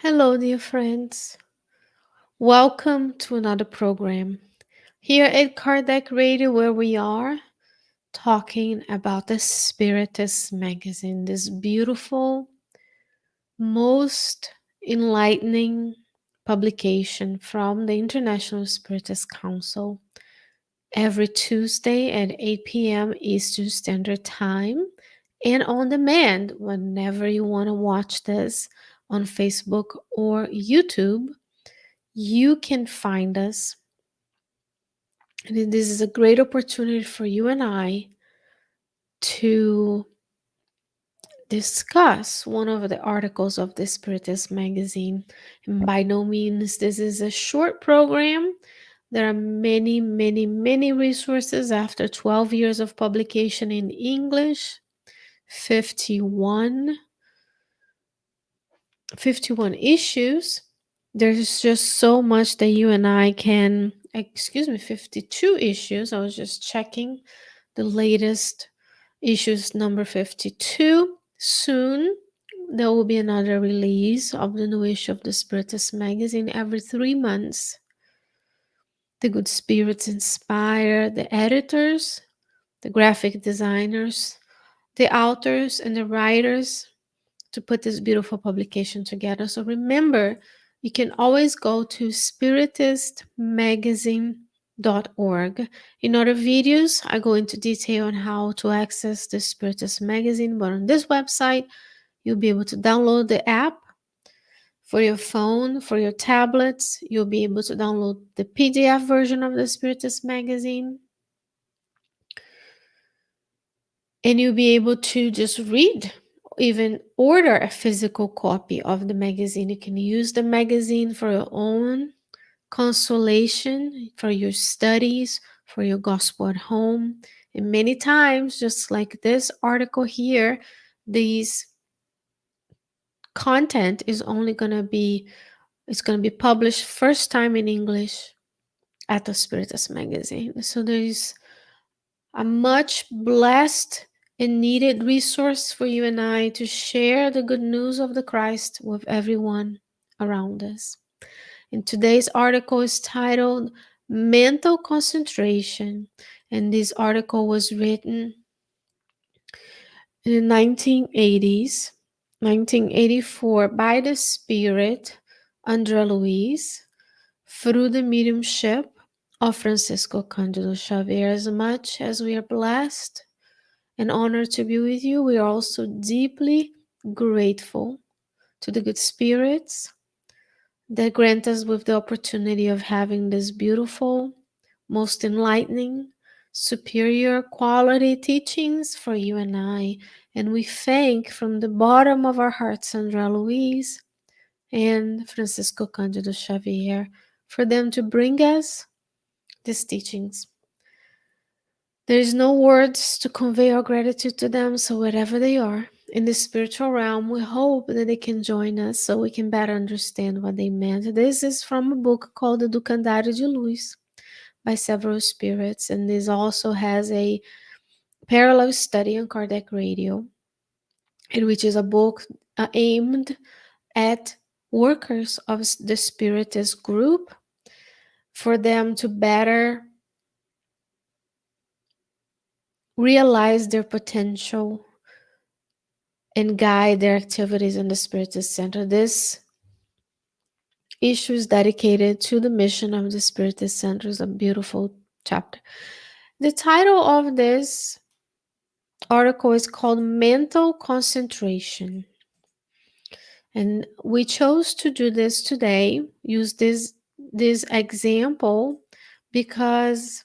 Hello, dear friends. Welcome to another program here at Kardec Radio, where we are talking about the Spiritist magazine, this beautiful, most enlightening publication from the International Spiritist Council every Tuesday at 8 p.m. Eastern Standard Time and on demand whenever you want to watch this on Facebook or YouTube. You can find us. And this is a great opportunity for you and I to discuss one of the articles of the Spiritist magazine. And by no means, this is a short program. There are many, many, many resources after 12 years of publication in English, 51, 51 issues. There's just so much that you and I can, 52 issues. I was just checking the latest issues number 52. Soon there will be another release of the new issue of the Spiritist magazine every 3 months. The good spirits inspire the editors, the graphic designers, the authors, and the writers to put this beautiful publication together. So remember, you can always go to spiritistmagazine.org. In other videos, I go into detail on how to access the Spiritist magazine, but on this website, you'll be able to download the app for your phone, for your tablets. You'll be able to download the PDF version of the Spiritist magazine. And you'll be able to just read, even order a physical copy of the magazine. You can use the magazine for your own consolation, for your studies, for your gospel at home. And many times, just like this article here, these content is only going to be it's going to be published first time in English at the Spiritus magazine. So there is a much blessed and needed resource for you and I to share the good news of the Christ with everyone around us. And today's article is titled Mental Concentration. And this article was written in the 1980s, 1984, by the Spirit, Andre Luiz, through the mediumship of Francisco Candido Xavier. As much as we are blessed and honored to be with you, we are also deeply grateful to the good spirits that grant us with the opportunity of having this beautiful, most enlightening, superior quality teachings for you and I. And we thank from the bottom of our hearts Sandra Luiz and Francisco Candido Xavier for them to bring us these teachings. There is no words to convey our gratitude to them, so wherever they are in the spiritual realm, we hope that they can join us so we can better understand what they meant. This is from a book called the Candido de Luiz by several spirits, and this also has a parallel study on Kardec Radio, in which is a book aimed at workers of the Spiritist group for them to better realize their potential and guide their activities in the Spiritist Center. This issue is dedicated to the mission of the Spiritist Center. It's a beautiful chapter. The title of this article is called Mental Concentration. And we chose to do this today, use this example, because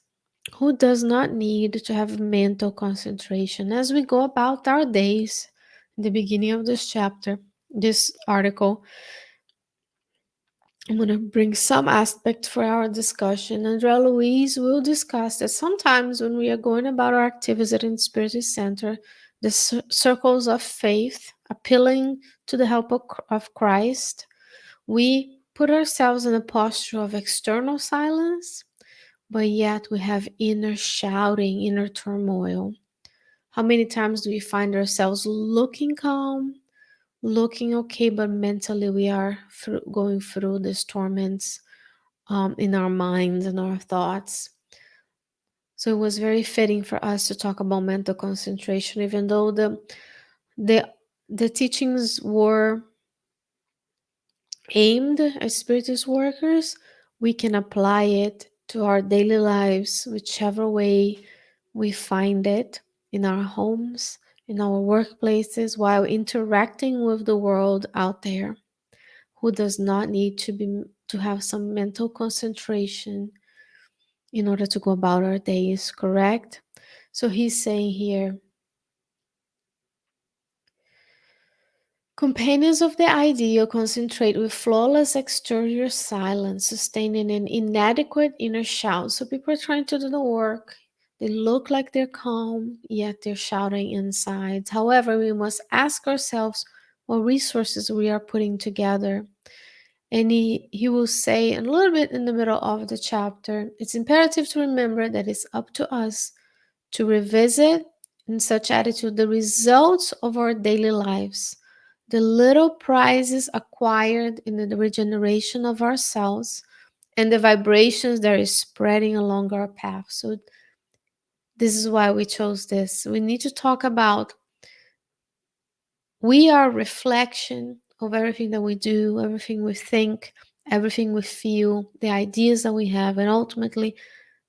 who does not need to have mental concentration as we go about our days? In the beginning of this chapter, this article, I'm going to bring some aspect for our discussion. Andrea Luiz will discuss that sometimes when we are going about our activities at the Spiritist Center, the circles of faith, appealing to the help of Christ, we put ourselves in a posture of external silence, but yet we have inner shouting, inner turmoil. How many times do we find ourselves looking calm, looking okay, but mentally we are going through these torments in our minds and our thoughts. So it was very fitting for us to talk about mental concentration, even though the the teachings were aimed at Spiritist workers. We can apply it to our daily lives, whichever way we find it, in our homes, in our workplaces, while interacting with the world out there, who does not need to have some mental concentration in order to go about our days, correct? So he's saying here, companions of the ideal concentrate with flawless exterior silence, sustaining an inadequate inner shout. So people are trying to do the work. They look like they're calm, yet they're shouting inside. However, we must ask ourselves what resources we are putting together. And he will say a little bit in the middle of the chapter, it's imperative to remember that it's up to us to revisit in such attitude the results of our daily lives, the little prizes acquired in the regeneration of ourselves, and the vibrations that is spreading along our path. So this is why we chose this. We need to talk about we are a reflection of everything that we do, everything we think, everything we feel, the ideas that we have, and ultimately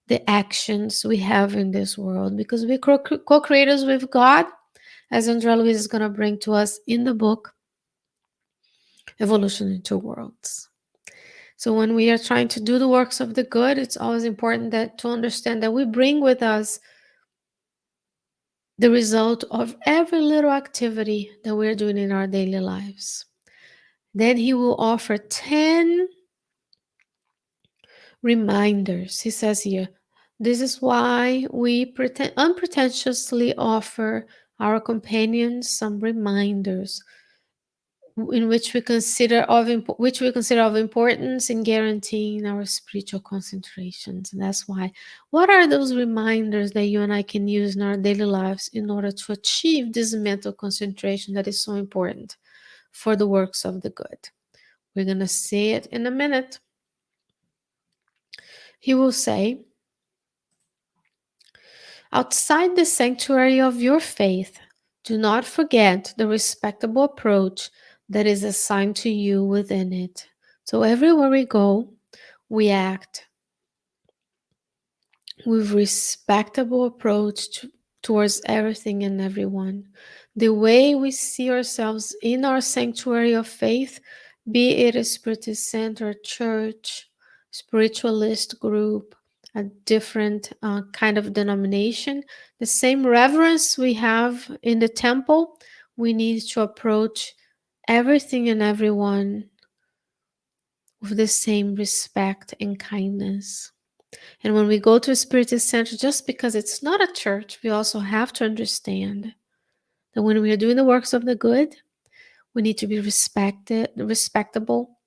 the actions we have in this world, because we're co-creators with God, as Andrea Luiz is going to bring to us in the book Evolution in Two Worlds. So when we are trying to do the works of the good, it's always important that to understand that we bring with us the result of every little activity that we're doing in our daily lives. Then he will offer 10 reminders. He says here, this is why we unpretentiously offer our companions some reminders in which we consider of importance in guaranteeing our spiritual concentrations. And that's why, what are those reminders that you and I can use in our daily lives in order to achieve this mental concentration that is so important for the works of the good? We're going to see it in a minute. He will say, outside the sanctuary of your faith, do not forget the respectable approach that is assigned to you within it. So everywhere we go, we act with respectable approach towards everything and everyone. The way we see ourselves in our sanctuary of faith, be it a Spiritist center, church, spiritualist group, a different kind of denomination, the same reverence we have in the temple, we need to approach everything and everyone with the same respect and kindness. And when we go to a Spiritist center, just because it's not a church, we also have to understand that when we are doing the works of the good, we need to be respectable.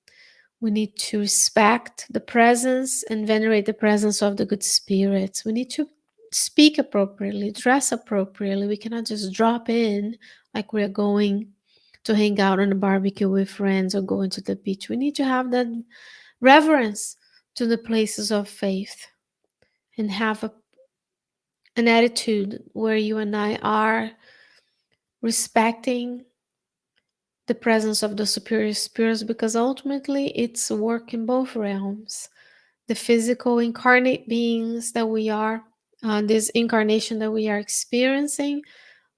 We need to respect the presence and venerate the presence of the good spirits. We need to speak appropriately, dress appropriately. We cannot just drop in like we're going to hang out on a barbecue with friends or going to the beach. We need to have that reverence to the places of faith and have an attitude where you and I are respecting the presence of the superior spirits, because ultimately it's work in both realms. The physical incarnate beings that we are, this incarnation that we are experiencing,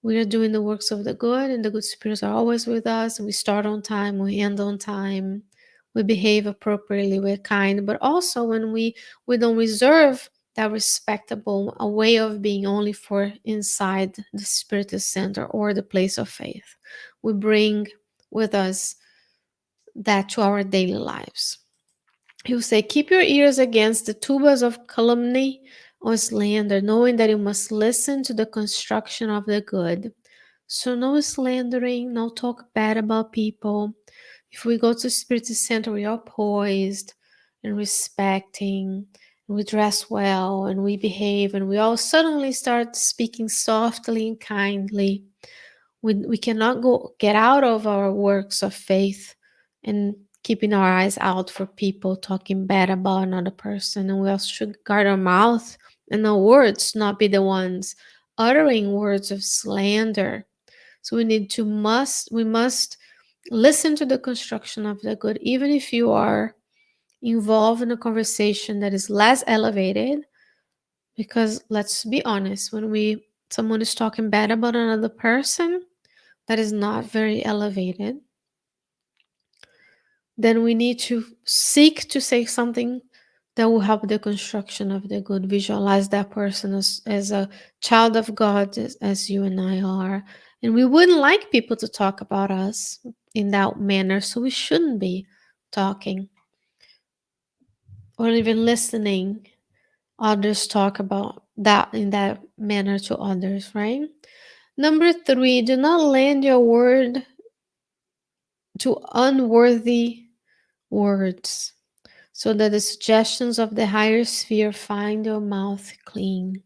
we are doing the works of the good, and the good spirits are always with us. We start on time, we end on time, we behave appropriately, we're kind. But also when we don't reserve that respectable a way of being only for inside the Spiritist center or the place of faith. We bring with us that to our daily lives. He will say, keep your ears against the tubas of calumny or slander, knowing that you must listen to the construction of the good. So no slandering, no talk bad about people. If we go to Spiritist center, we are poised and respecting, and we dress well, and we behave, and we all suddenly start speaking softly and kindly. We cannot get out of our works of faith and keeping our eyes out for people talking bad about another person. And we also should guard our mouth and our words, not be the ones uttering words of slander. So we must listen to the construction of the good, even if you are involved in a conversation that is less elevated. Because let's be honest, when someone is talking bad about another person that is not very elevated, then we need to seek to say something that will help the construction of the good. Visualize that person as a child of God, as you and I are. And we wouldn't like people to talk about us in that manner, so we shouldn't be talking or even listening others talk about that in that manner to others, right? Number 3, do not lend your word to unworthy words, so that the suggestions of the higher sphere find your mouth clean.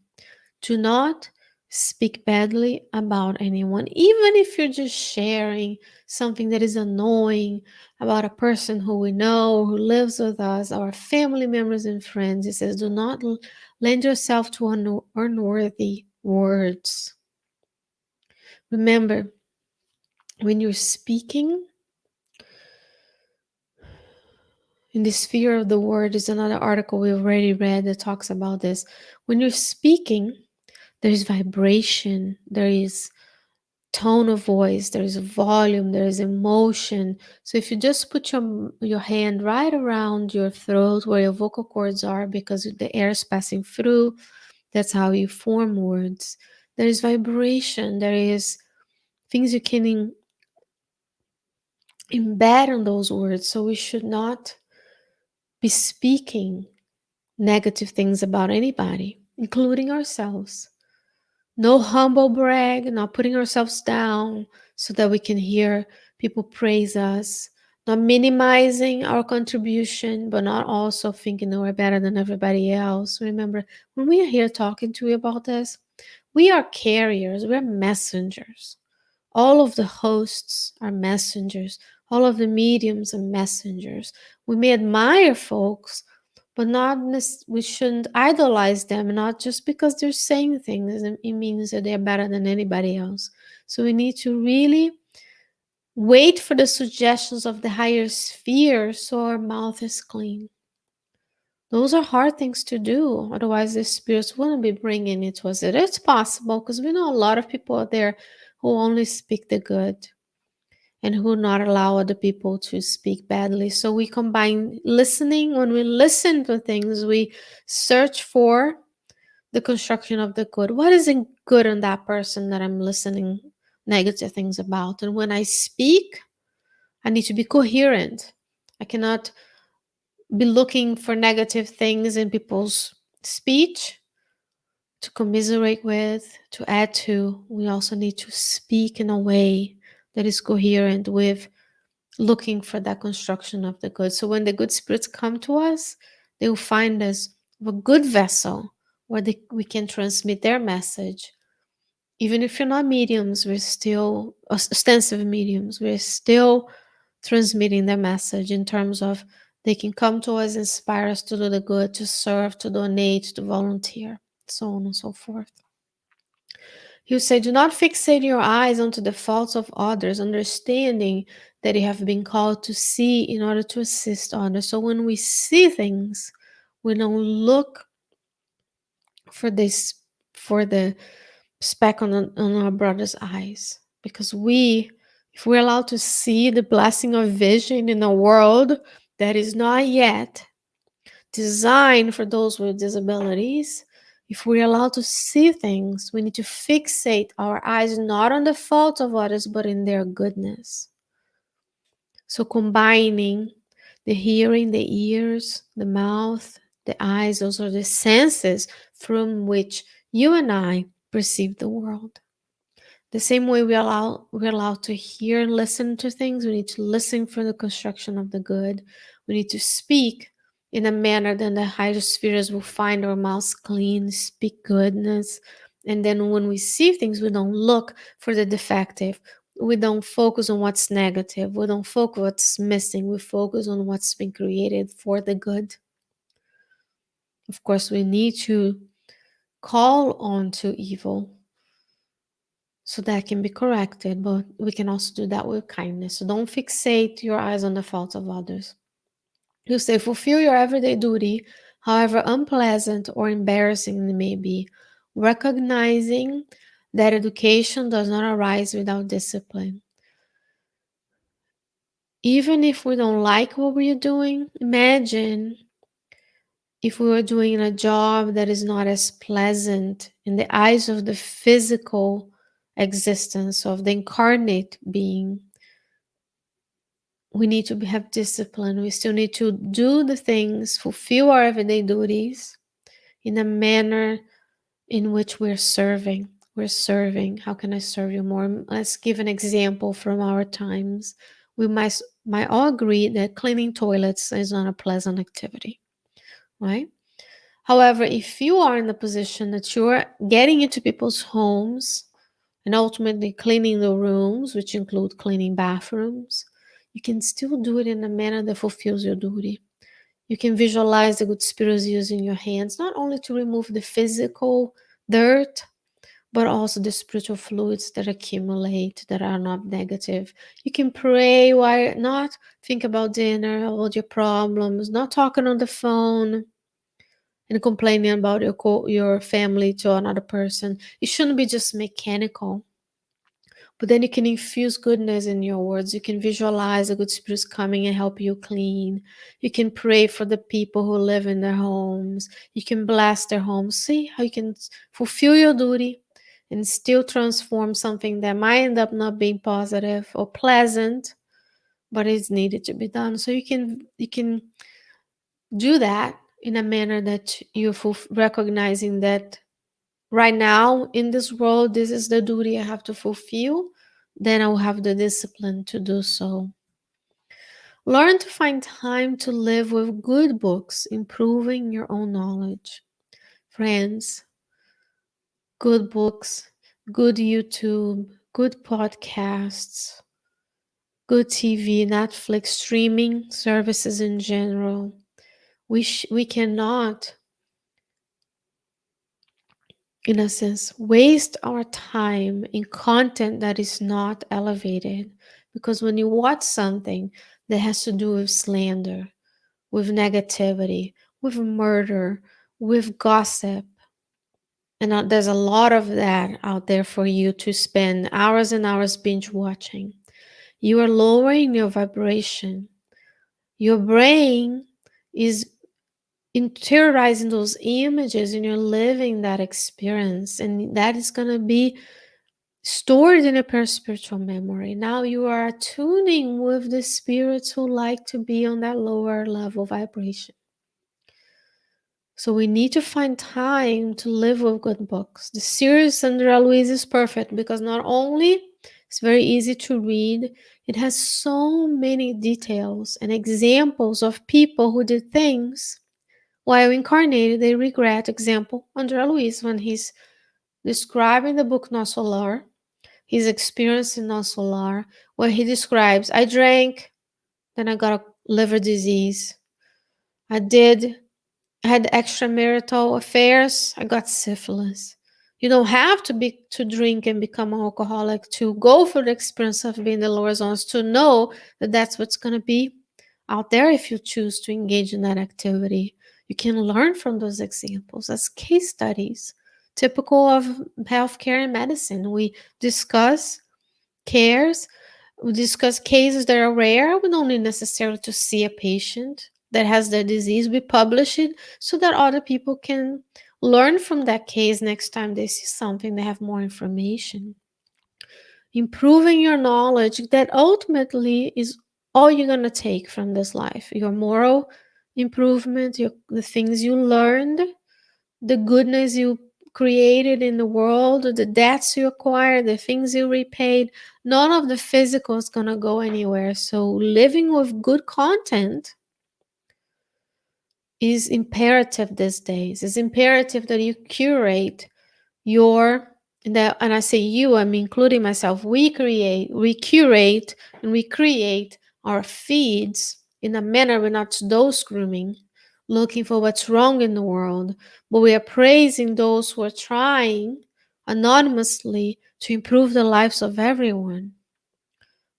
Do not speak badly about anyone, even if you're just sharing something that is annoying about a person who we know, who lives with us, our family members and friends. It says, do not lend yourself to unworthy words. Remember, when you're speaking, in the sphere of the word is another article we already read that talks about this. When you're speaking, there is vibration, there is tone of voice, there is volume, there is emotion. So if you just put your hand right around your throat where your vocal cords are, because the air is passing through, that's how you form words. There is vibration, there is things you can embed on those words. So we should not be speaking negative things about anybody, including ourselves. No humble brag, not putting ourselves down so that we can hear people praise us, not minimizing our contribution, but not also thinking that we're better than everybody else. Remember, when we are here talking to you about this, we are carriers, we're messengers. All of the hosts are messengers. All of the mediums are messengers. We may admire folks, but we shouldn't idolize them. Not just because they're saying things, it means that they're better than anybody else. So we need to really wait for the suggestions of the higher sphere so our mouth is clean. Those are hard things to do. Otherwise, the spirits wouldn't be bringing it to us. It is possible because we know a lot of people out there who only speak the good and who not allow other people to speak badly. So we combine listening. When we listen to things, we search for the construction of the good. What is good in that person that I'm listening negative things about? And when I speak, I need to be coherent. I cannot be looking for negative things in people's speech to commiserate with, to add to. We also need to speak in a way that is coherent with looking for that construction of the good. So when the good spirits come to us, they will find us a good vessel where we can transmit their message. Even if you're not mediums, we're still ostensive mediums. We're still transmitting their message in terms of they can come to us, inspire us to do the good, to serve, to donate, to volunteer, so on and so forth. He will say, do not fixate your eyes onto the faults of others, understanding that you have been called to see in order to assist others. So when we see things, we don't look for the speck on our brother's eyes. Because if we're allowed to see the blessing of vision in a world that is not yet designed for those with disabilities, if we're allowed to see things, we need to fixate our eyes not on the faults of others, but in their goodness. So combining the hearing, the ears, the mouth, the eyes, those are the senses from which you and I perceive the world. The same way we're allowed to hear and listen to things, we need to listen for the construction of the good. We need to speak in a manner that the higher spheres will find our mouths clean, speak goodness, And then when we see things, we don't look for the defective. We don't focus on what's negative. We don't focus what's missing. We focus on what's been created for the good. Of course, we need to call on to evil so that can be corrected, but we can also do that with kindness. So don't fixate your eyes on the faults of others. You say, fulfill your everyday duty, however unpleasant or embarrassing it may be, recognizing that education does not arise without discipline. Even if we don't like what we're doing, imagine if we were doing a job that is not as pleasant in the eyes of the physical existence of the incarnate being. We need to have discipline. We still need to do the things, fulfill our everyday duties in a manner in which we're serving. We're serving. How can I serve you more? Let's give an example from our times. We might all agree that cleaning toilets is not a pleasant activity, right? However, if you are in the position that you're getting into people's homes and ultimately cleaning the rooms, which include cleaning bathrooms, you can still do it in a manner that fulfills your duty. You can visualize the good spirits using your hands, not only to remove the physical dirt, but also the spiritual fluids that accumulate that are not negative. You can pray while not think about dinner, about your problems, not talking on the phone and complaining about your family to another person. It shouldn't be just mechanical. But then you can infuse goodness in your words. You can visualize the good spirits coming and help you clean. You can pray for the people who live in their homes. You can bless their homes. See how you can fulfill your duty and still transform something that might end up not being positive or pleasant, but it's needed to be done. So you can do that in a manner that you're recognizing that right now in this world, this is the duty I have to fulfill, then I will have the discipline to do so. Learn to find time to live with good books, improving your own knowledge. Friends, good books, good YouTube, good podcasts, good TV, Netflix, streaming services in general. We cannot, in a sense, waste our time in content that is not elevated. Because when you watch something that has to do with slander, with negativity, with murder, with gossip, and there's a lot of that out there for you to spend hours and hours binge watching, you are lowering your vibration. Your brain is interiorizing those images and you're living that experience, and that is going to be stored in a spiritual memory. Now you are tuning with the spirits who like to be on that lower level vibration. So we need to find time to live with good books. The series under Luiz is perfect because not only it's very easy to read, it has so many details and examples of people who did things while incarnated they regret. Example, under Luiz, when he's describing the book No Solar, his experience in Non Solar, where he describes, I drank, then I got a liver disease. I had extramarital affairs, I got syphilis. You don't have to drink and become an alcoholic to go for the experience of being the lower zones, to know that that's what's going to be out there if you choose to engage in that activity. You can learn from those examples as case studies, typical of healthcare and medicine. We discuss cares. We discuss cases that are rare. We don't need necessarily to see a patient that has the disease. We publish it so that other people can learn from that case next time they see something, they have more information. Improving your knowledge, that ultimately is all you're going to take from this life. Your moral improvement, the things you learned, the goodness you created in the world, the debts you acquired, the things you repaid, none of the physical is going to go anywhere. So living with good content is imperative these days. It's imperative that you curate your and I say you, I'm including myself, we curate, and we create our feeds in a manner we're not those grooming, looking for what's wrong in the world, but we are praising those who are trying anonymously to improve the lives of everyone.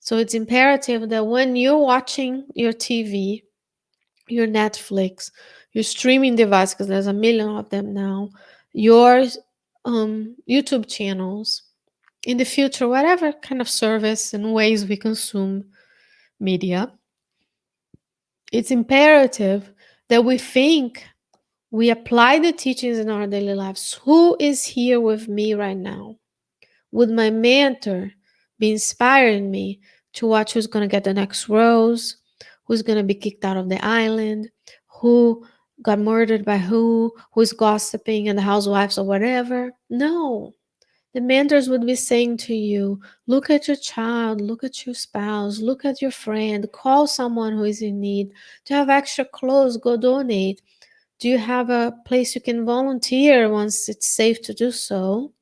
So it's imperative that when you're watching your TV, your Netflix, your streaming device, because there's a million of them now, your YouTube channels, in the future, whatever kind of service and ways we consume media, it's imperative that we think, we apply the teachings in our daily lives. Who is here with me right now? Would my mentor be inspiring me to watch who's going to get the next rose, who's going to be kicked out of the island, who got murdered by who's gossiping in the housewives or whatever? No. The mentors would be saying to you, look at your child, look at your spouse, look at your friend, call someone who is in need. Do you have extra clothes? Go donate. Do you have a place you can volunteer once it's safe to do so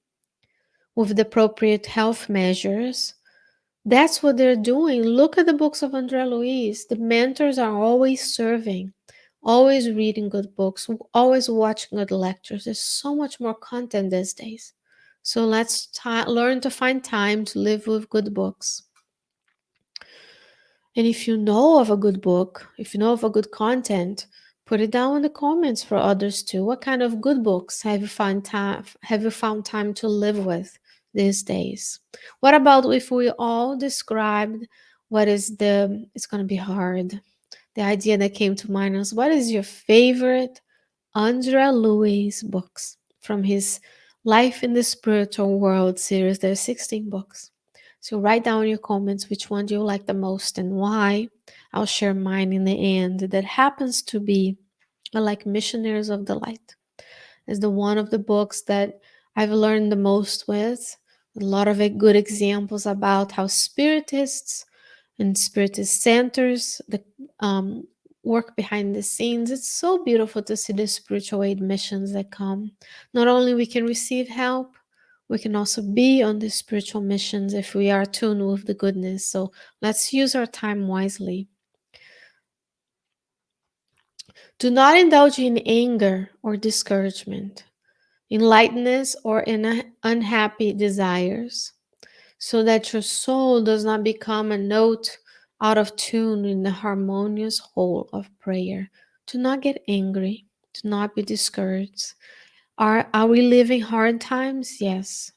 with the appropriate health measures? That's what they're doing. Look at the books of Andre Luiz. The mentors are always serving, always reading good books, always watching good lectures. There's so much more content these days. So let's learn to find time to live with good books. And if you know of a good book, if you know of a good content, put it down in the comments for others too. What kind of good books have you found time to live with these days? What about if we all described what is it's going to be hard. The idea that came to mind is, what is your favorite Andre Luiz books from his Life in the Spiritual World series? There's 16 books. So write down in your comments which one do you like the most and why. I'll share mine in the end. That happens to be, I like Missionaries of the Light. Is the one of the books that I've learned the most with. A lot of good examples about how Spiritists and Spiritist centers, the work behind the scenes. It's so beautiful to see the spiritual aid missions that come. Not only we can receive help, we can also be on the spiritual missions if we are tuned with the goodness. So let's use our time wisely. Do not indulge in anger or discouragement, in lightness or in unhappy desires, so that your soul does not become a note out of tune in the harmonious whole of prayer. Do not get angry. Do not be discouraged. Are we living hard times? Yes.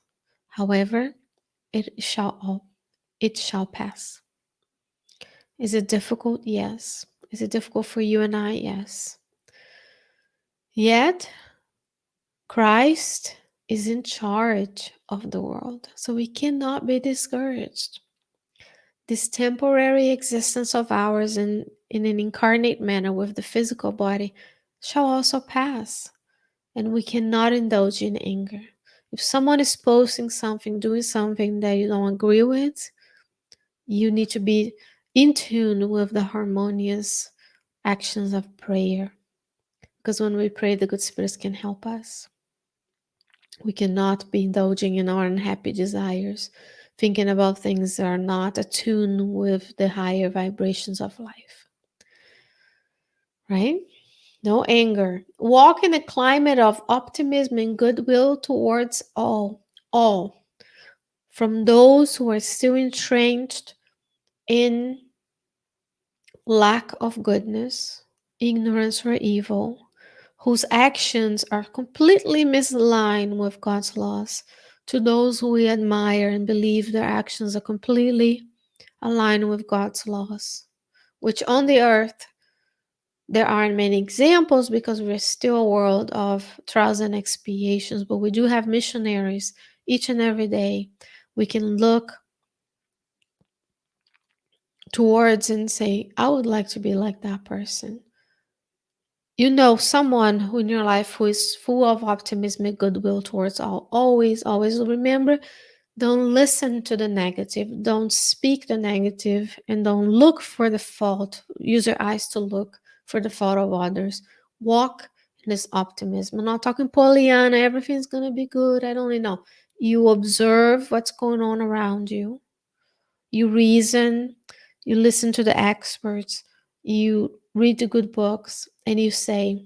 However, it shall pass. Is it difficult? Yes. Is it difficult for you and I? Yes. Yet, Christ is in charge of the world, so we cannot be discouraged. This temporary existence of ours in an incarnate manner with the physical body shall also pass, and we cannot indulge in anger. If someone is posting something, doing something that you don't agree with, you need to be in tune with the harmonious actions of prayer. Because when we pray, the good spirits can help us. We cannot be indulging in our unhappy desires, thinking about things that are not attuned with the higher vibrations of life. Right? No anger. Walk in a climate of optimism and goodwill towards all, from those who are still entrenched in lack of goodness, ignorance, or evil, whose actions are completely misaligned with God's laws, to those who we admire and believe their actions are completely aligned with God's laws, which on the earth there aren't many examples because we're still a world of trials and expiations, but we do have missionaries each and every day. We can look towards and say, I would like to be like that person. You know someone who in your life who is full of optimism and goodwill towards all. Always remember, don't listen to the negative, don't speak the negative, and don't look for the fault. Use your eyes to look for the fault of others. Walk this optimism. I'm not talking Pollyanna, everything's going to be good. I don't really know. You observe what's going on around you, you reason, you listen to the experts, you read the good books, and you say,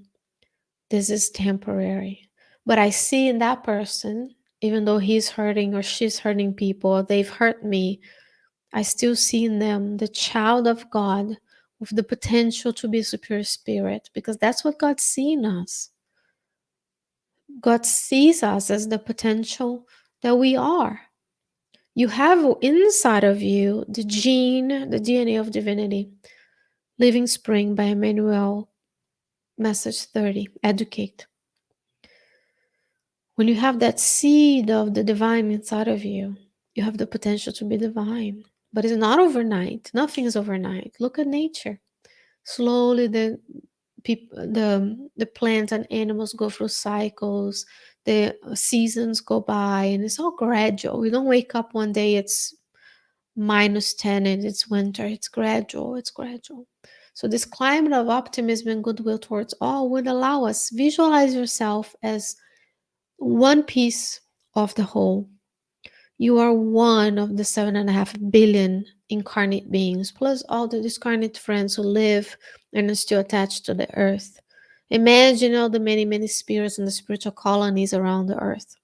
this is temporary. But I see in that person, even though he's hurting or she's hurting people, or they've hurt me, I still see in them the child of God with the potential to be a superior spirit, because that's what God sees in us. God sees us as the potential that we are. You have inside of you the gene, the DNA of divinity. Living Spring by Emmanuel, message 30. Educate. When you have that seed of the divine inside of you, you have the potential to be divine. But it's not overnight. Nothing is overnight. Look at nature. Slowly the plants and animals go through cycles, the seasons go by, and it's all gradual. We don't wake up one day, it's -10 and it's winter. It's gradual, it's gradual. So this climate of optimism and goodwill towards all would allow us visualize yourself as one piece of the whole. You are one of the 7.5 billion incarnate beings, plus all the discarnate friends who live and are still attached to the earth. Imagine all the many, many spirits and the spiritual colonies around the earth.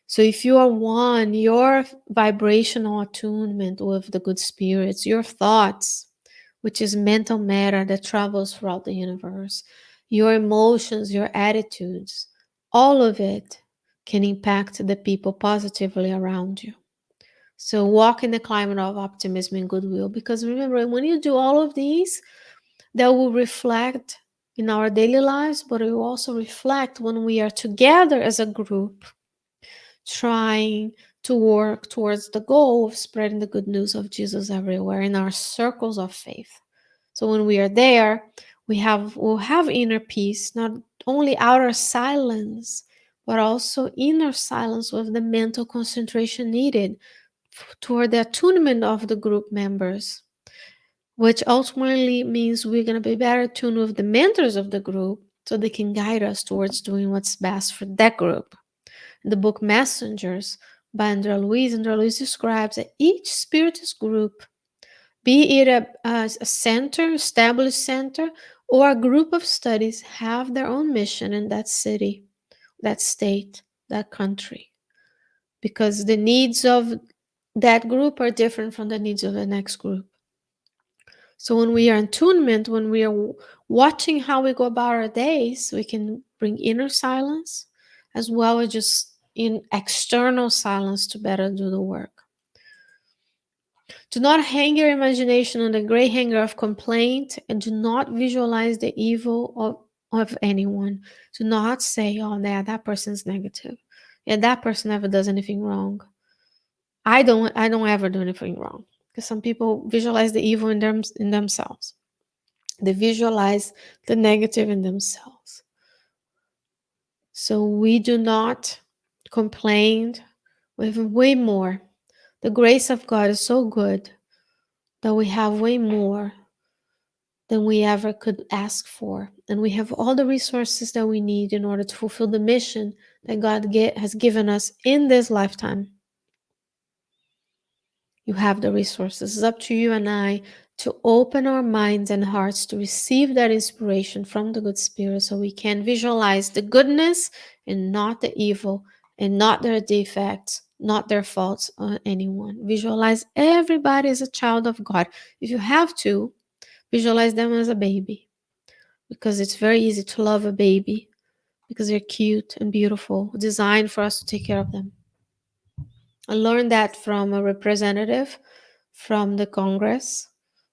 So if you are one, your vibrational attunement with the good spirits, your thoughts, which is mental matter that travels throughout the universe, your emotions, your attitudes, all of it can impact the people positively around you. So walk in the climate of optimism and goodwill, because remember, when you do all of these, that will reflect in our daily lives, but it will also reflect when we are together as a group trying to work towards the goal of spreading the good news of Jesus everywhere in our circles of faith. So when we are there, we'll have inner peace, not only outer silence, but also inner silence with the mental concentration needed toward the attunement of the group members, which ultimately means we're going to be better attuned with the mentors of the group so they can guide us towards doing what's best for that group. In the book Messengers by Luiz, Luiz describes that each Spiritist group, be it a center, established center, or a group of studies, have their own mission in that city, that state, that country, because the needs of that group are different from the needs of the next group. So when we are in attunement, when we are watching how we go about our days, we can bring inner silence as well as just in external silence to better do the work. Do not hang your imagination on the gray hanger of complaint, and do not visualize the evil of anyone. Do not say, oh, yeah, that person's negative. Yeah, that person never does anything wrong. I don't ever do anything wrong. Because some people visualize the evil in themselves. They visualize the negative in themselves. So we do not complain. We have way more. The grace of God is so good that we have way more than we ever could ask for. And we have all the resources that we need in order to fulfill the mission that God has given us in this lifetime. You have the resources. It's up to you and I to open our minds and hearts to receive that inspiration from the good spirit, so we can visualize the goodness and not the evil, and not their defects, not their faults on anyone. Visualize everybody as a child of God. If you have to, visualize them as a baby, because it's very easy to love a baby because they're cute and beautiful, designed for us to take care of them. I learned that from a representative from the Congress,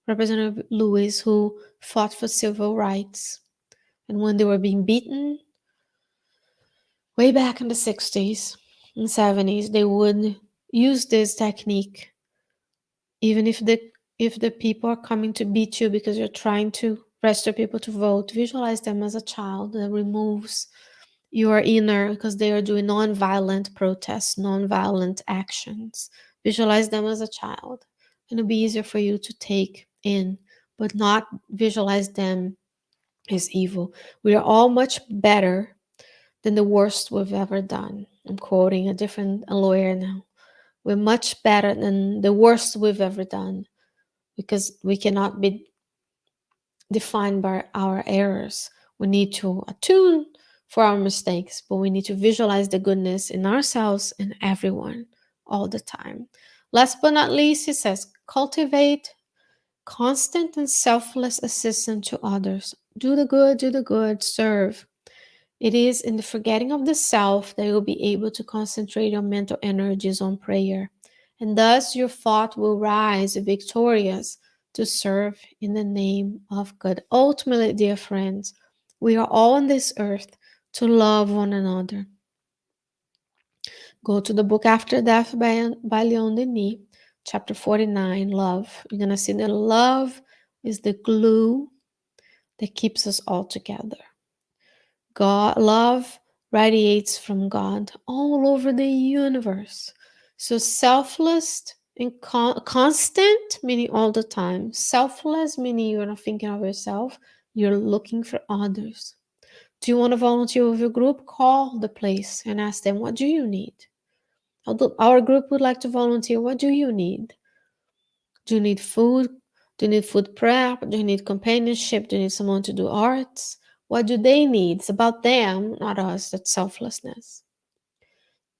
Representative Luiz, who fought for civil rights. And when they were being beaten, way back in the 60s and 70s, they would use this technique. Even if the people are coming to beat you because you're trying to register people to vote, visualize them as a child that removes your inner, because they are doing non-violent protests, non-violent actions. Visualize them as a child, and it'll be easier for you to take in, but not visualize them is evil. We are all much better than the worst we've ever done. I'm quoting a lawyer now. We're much better than the worst we've ever done because we cannot be defined by our errors. We need to attune for our mistakes, but we need to visualize the goodness in ourselves and everyone all the time. Last but not least, he says, cultivate constant and selfless assistance to others. Do the good, serve. It is in the forgetting of the self that you'll be able to concentrate your mental energies on prayer. And thus your thought will rise victorious to serve in the name of God. Ultimately, dear friends, we are all on this earth to love one another. Go to the book After Death by Leon Denis, chapter 49, Love. You're going to see that love is the glue that keeps us all together. God, love radiates from God all over the universe. So selfless and constant, meaning all the time. Selfless, meaning you're not thinking of yourself, you're looking for others. Do you want to volunteer with your group? Call the place and ask them, what do you need? Our group would like to volunteer. What do you need? Do you need food? Do you need food prep? Do you need companionship? Do you need someone to do arts? What do they need? It's about them, not us. That's selflessness.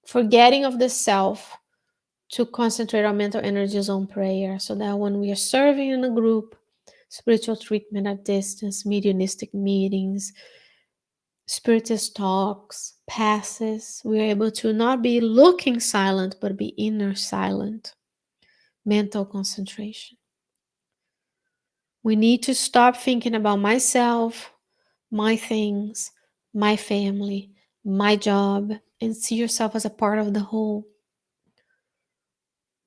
Forgetting of the self to concentrate our mental energies on prayer so that when we are serving in a group, spiritual treatment at distance, mediumistic meetings, spiritist talks, passes, we are able to not be looking silent, but be inner silent. Mental concentration. We need to stop thinking about myself, my things, my family, my job, and see yourself as a part of the whole.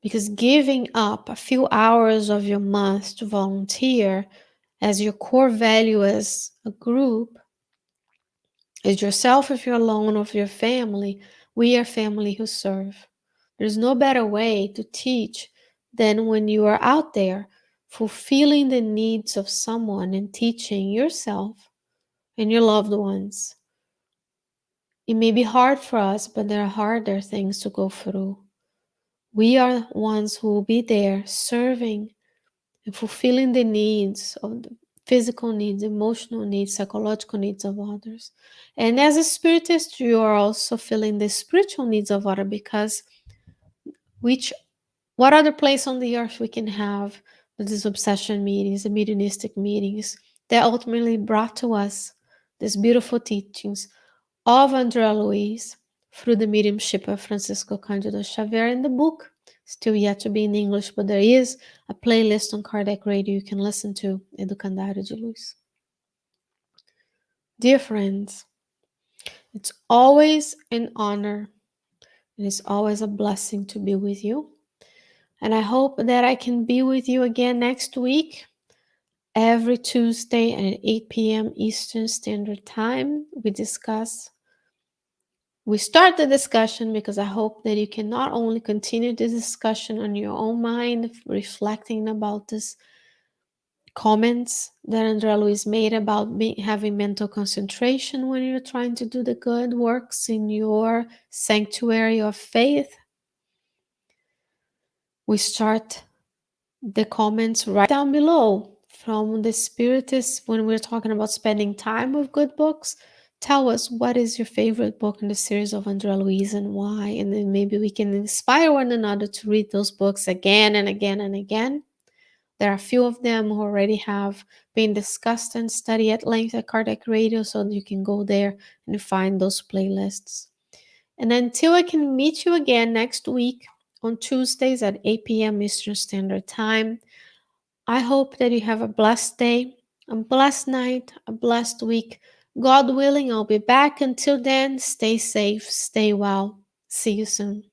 Because giving up a few hours of your month to volunteer as your core value as a group, as yourself if you're alone or if you're family, we are family who serve. There's no better way to teach than when you are out there fulfilling the needs of someone and teaching yourself and your loved ones. It may be hard for us, but there are harder things to go through. We are ones who will be there serving and fulfilling the needs of the physical needs, emotional needs, psychological needs of others. And as a spiritist, you are also filling the spiritual needs of others because which what other place on the earth we can have these obsession meetings, the mediumistic meetings that ultimately brought to us these beautiful teachings of Andrea Luiz through the mediumship of Francisco Candido Xavier in the book, still yet to be in English, but there is a playlist on Kardec Radio you can listen to, Educandário de Luz. Dear friends, it's always an honor and it's always a blessing to be with you. And I hope that I can be with you again next week, every Tuesday at 8 p.m. Eastern Standard Time. We start the discussion because I hope that you can not only continue the discussion on your own mind, reflecting about this comments that Andrea Luiz made about having mental concentration when you're trying to do the good works in your sanctuary of faith. We start the comments right down below from the Spiritists when we're talking about spending time with good books. Tell us what is your favorite book in the series of Andrea Luiz and why, and then maybe we can inspire one another to read those books again and again and again. There are a few of them who already have been discussed and studied at length at Kardec Radio, so you can go there and find those playlists. And until I can meet you again next week on Tuesdays at 8 p.m. Eastern Standard Time, I hope that you have a blessed day, a blessed night, a blessed week. God willing, I'll be back. Until then, stay safe, stay well. See you soon.